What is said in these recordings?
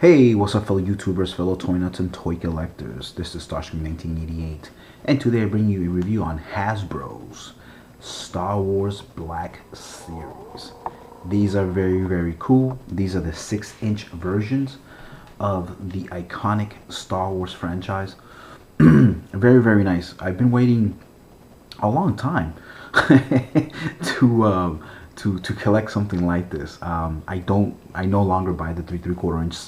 Hey, what's up, fellow YouTubers, fellow toy nuts, and toy collectors? This is Starscream 1988, and today I bring you a review on Hasbro's Star Wars Black Series. These are very, very cool. These are the 6-inch versions of the iconic Star Wars franchise. Very, very nice. I've been waiting a long time to collect something like this. I no longer buy the 3¾ inch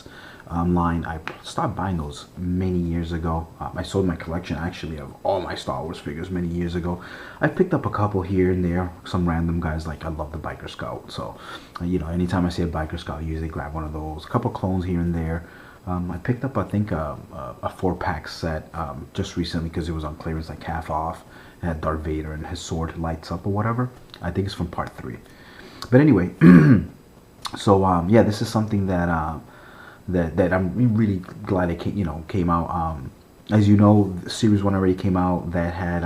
line. I stopped buying those many years ago. I sold my collection actually of all my Star Wars figures many years ago. I picked up a couple here and there, some random guys. Like I love the Biker Scout, so anytime I see a Biker Scout, I usually grab one of those. A couple clones here and there. I picked up, I think, a 4-pack set just recently because it was on clearance, like half off. It had Darth Vader and his sword lights up or whatever. I think it's from part 3. But anyway, so yeah, this is something that that I'm really glad it came out. As you know, Series 1 already came out. That had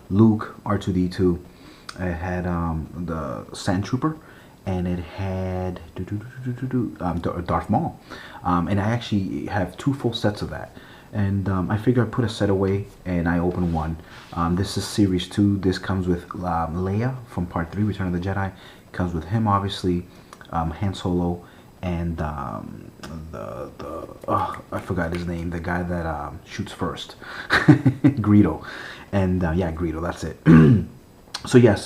Luke, R2-D2. It had the Sand Trooper, and it had Darth Maul. And I actually have 2 full sets of that. And I figure I put a set away, and I open one. This is Series 2. This comes with Leia from Part 3, Return of the Jedi. It comes with him, obviously, Han Solo, and I forgot his name, the guy that shoots first, Greedo. And yeah, Greedo, that's it. So yeah,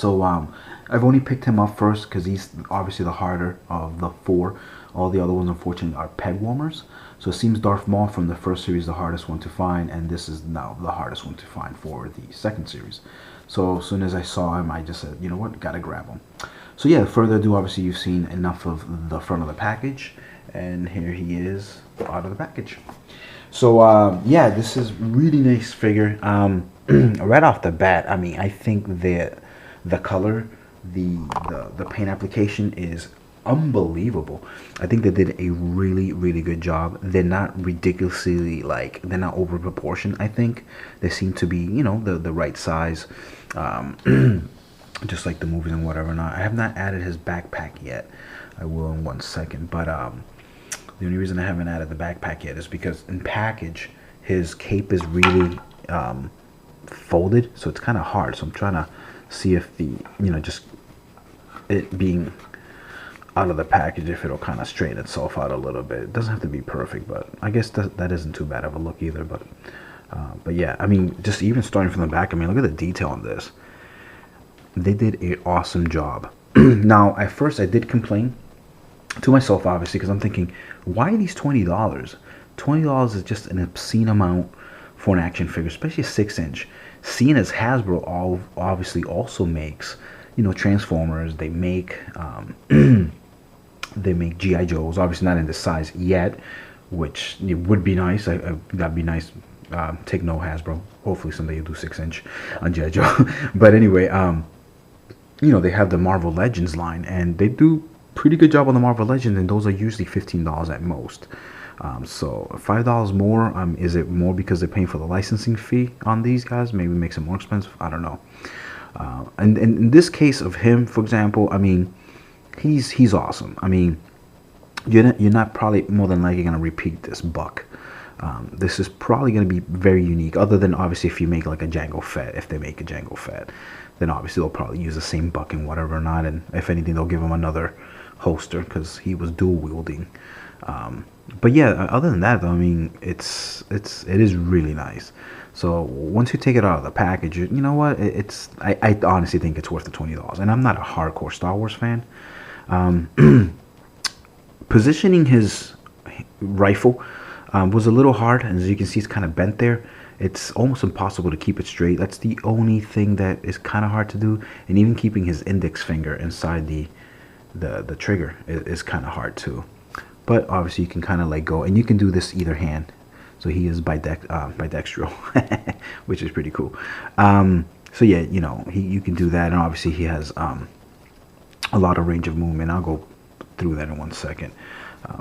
I've only picked him up first because he's obviously the harder of the 4. All the other ones, unfortunately, are peg warmers. So it seems Darth Maul from the first series is the hardest one to find, and this is now the hardest one to find for the second series. So as soon as I saw him, I just said, you know what, gotta grab him. So yeah, further ado, obviously you've seen enough of the front of the package, and here he is out of the package. So yeah, this is really nice figure. Right off the bat, I mean, I think the color, the paint application is unbelievable. I think they did a really good job. They're not ridiculously, like, they're not over proportion. I think they seem to be, the right size, just like the movies and whatever. Not, I have not added his backpack yet. I will in 1 second. But the only reason I haven't added the backpack yet is because in package his cape is really folded, so it's kind of hard. So I'm trying to see if the just it being out of the package, if it'll kind of straighten itself out a little bit. It doesn't have to be perfect, but I guess that isn't too bad of a look either. But yeah, I mean, just even starting from the back, I mean, look at the detail on this. They did an awesome job. Now, at first I did complain to myself, obviously, because I'm thinking, why are these $20? $20 is just an obscene amount for an action figure, especially a 6-inch. Seeing as Hasbro obviously also makes, Transformers. They make they make GI Joes, obviously not in this size yet, which it would be nice. That'd be nice. Take no, Hasbro. Hopefully someday you'll do 6-inch on GI Joe. But anyway, they have the Marvel Legends line, and they do pretty good job on the Marvel Legends, and those are usually $15 at most. So $5 more. Is it more because they're paying for the licensing fee on these guys? Maybe it makes it more expensive. I don't know. And in this case of him, for example, I mean, he's awesome. I mean, you're not probably more than likely gonna repeat this buck. This is probably gonna be very unique. Other than obviously if you make like a Jango Fett, if they make a Jango Fett, then obviously they'll probably use the same buck and whatever or not. And if anything, they'll give him another holster because he was dual wielding. But yeah, other than that, though, I mean, it is really nice. So once you take it out of the package, you know what? I honestly think it's worth the $20. And I'm not a hardcore Star Wars fan. Positioning his rifle was a little hard, and as you can see, it's kind of bent there. It's almost impossible to keep it straight. That's the only thing that is kind of hard to do. And even keeping his index finger inside the trigger is kind of hard too. But obviously you can kind of let go, and you can do this either hand. So he is bidextral, which is pretty cool. So yeah, you can do that, and obviously he has a lot of range of movement. I'll go through that in 1 second.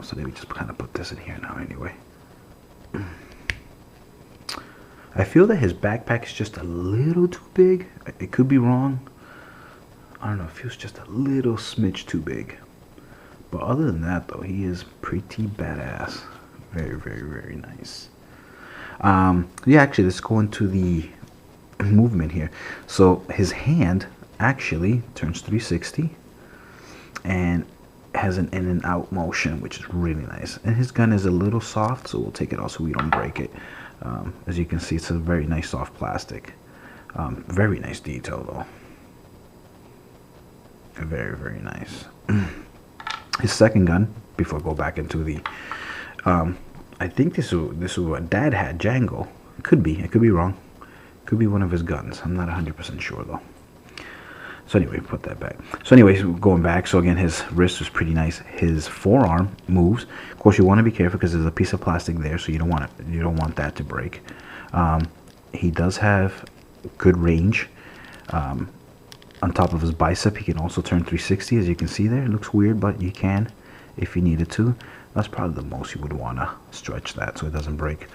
So let me just kind of put this in here now anyway. I feel that his backpack is just a little too big. It could be wrong. I don't know, it feels just a little smidge too big. But other than that, though, he is pretty badass. Very, very, very nice. Yeah, actually, let's go into the movement here. So his hand actually turns 360 and has an in and out motion, which is really nice. And his gun is a little soft, so we'll take it off so we don't break it. As you can see, it's a very nice soft plastic. Very nice detail though. Very, very nice. His second gun, before I go back into the I think this is what Dad had, Django. Could be, I could be wrong. Could be one of his guns. I'm not 100% sure though. So anyway, put that back. So anyways, going back. So again, his wrist was pretty nice. His forearm moves. Of course, you want to be careful because there's a piece of plastic there, so you don't want it. You don't want that to break. He does have good range. On top of his bicep, he can also turn 360, as you can see there. It looks weird, but you can if you needed to. That's probably the most you would want to stretch that so it doesn't break.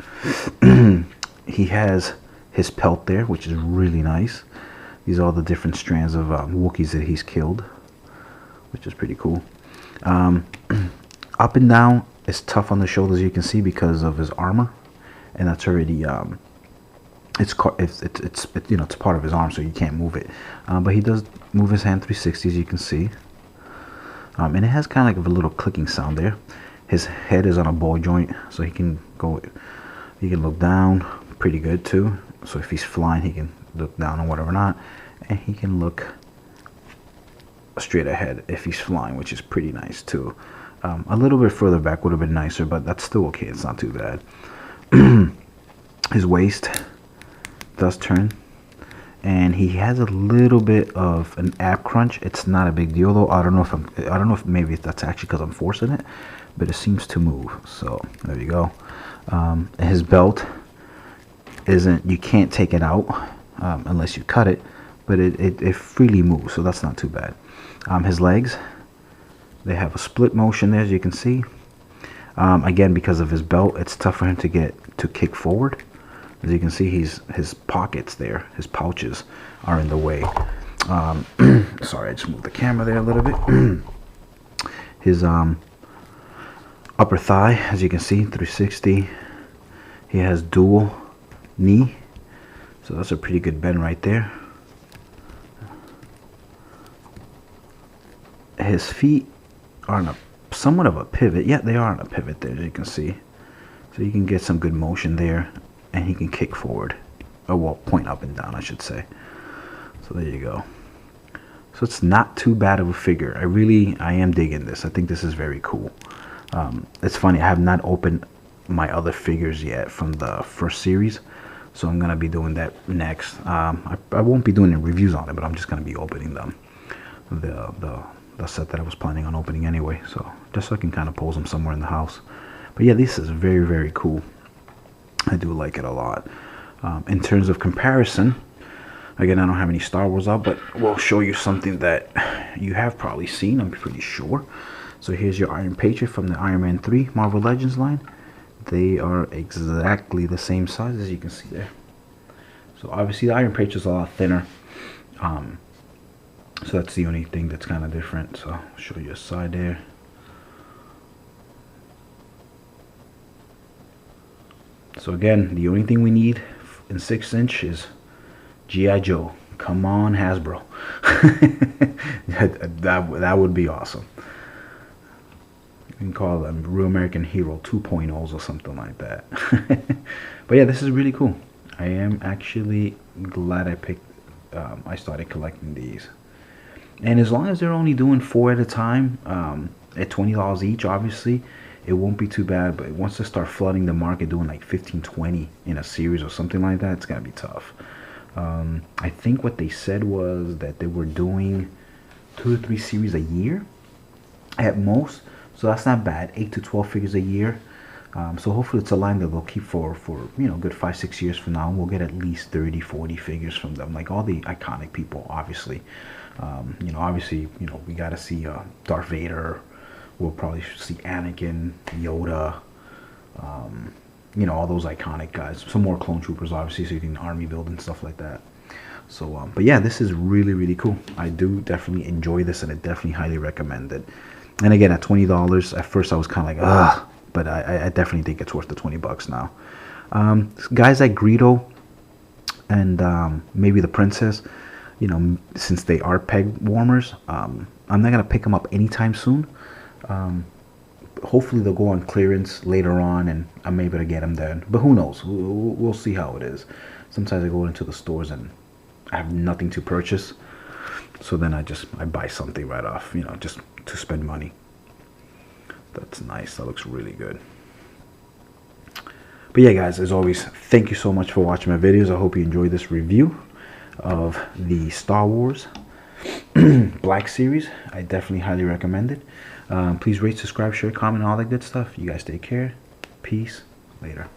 He has his pelt there, which is really nice. These are all the different strands of Wookiees that he's killed, which is pretty cool. Up and down is tough on the shoulders, you can see, because of his armor, and that's already it's you know, it's part of his arm, so you can't move it. But he does move his hand 360, as you can see, and it has kind of like a little clicking sound there. His head is on a ball joint, so he can go. He can look down pretty good too. So if he's flying, he can look down or whatever not, and he can look straight ahead if he's flying, which is pretty nice too. A little bit further back would have been nicer, but that's still okay. It's not too bad. His waist does turn, and he has a little bit of an ab crunch. It's not a big deal though. I don't know if maybe that's actually because I'm forcing it, but it seems to move. So there you go. His belt isn't, you can't take it out unless you cut it, but it freely moves, so that's not too bad. His legs, they have a split motion there, as you can see. Again, because of his belt, it's tough for him to kick forward. As you can see, his pockets there, his pouches are in the way. Sorry, I just moved the camera there a little bit. His upper thigh, as you can see, 360. He has dual knee, so that's a pretty good bend right there. His feet are on somewhat of a pivot. Yeah, they are on a pivot there, as you can see. So you can get some good motion there, and he can kick forward, or well, point up and down, I should say. So there you go. So it's not too bad of a figure. I am digging this. I think this is very cool. It's funny, I have not opened my other figures yet from the first series, so I'm gonna be doing that next. I won't be doing any reviews on it, but I'm just gonna be opening them, the set that I was planning on opening anyway, so just so I can kind of pose them somewhere in the house. But yeah, this is very, very cool. I do like it a lot. In terms of comparison, again, I don't have any Star Wars out, but we'll show you something that you have probably seen, I'm pretty sure. So here's your Iron Patriot from the Iron Man 3 Marvel Legends line. They are exactly the same size, as you can see there. So obviously the Iron Patriot's a lot thinner. So that's the only thing that's kind of different. So I'll show you a side there. So again, the only thing we need in 6" is G.I. Joe. Come on, Hasbro. that would be awesome. You can call them Real American Hero 2.0s or something like that. But yeah, this is really cool. I am actually glad I started collecting these. And as long as they're only doing 4 at a time, at $20 each, obviously, it won't be too bad. But once they start flooding the market, doing like 15, 20 in a series or something like that, it's gonna be tough. I think what they said was that they were doing 2 to 3 series a year at most, so that's not bad. 8 to 12 figures a year. So hopefully it's a line that they'll keep for you know, good 5-6 years from now, and we'll get at least 30, 40 figures from them, like all the iconic people, obviously. You know, obviously, you know, we got to see Darth Vader. We'll probably see Anakin, Yoda, you know, all those iconic guys. Some more clone troopers, obviously, so you can army build and stuff like that. So, but yeah, this is really, really cool. I do definitely enjoy this, and I definitely highly recommend it. And again, at $20, at first I was kind of like, ugh, but I definitely think it's worth the $20 now. Guys like Greedo and maybe the Princess, you know, since they are peg warmers, I'm not gonna pick them up anytime soon. Hopefully they'll go on clearance later on, and I'm able to get them then. But who knows? We'll see how it is. Sometimes I go into the stores and I have nothing to purchase, so then I buy something right off, you know, just to spend money. That's nice. That looks really good. But yeah, guys, as always, thank you so much for watching my videos. I hope you enjoyed this review of the Star Wars Black Series. I definitely highly recommend it. Please rate, subscribe, share, comment, all that good stuff. You guys take care. Peace. Later.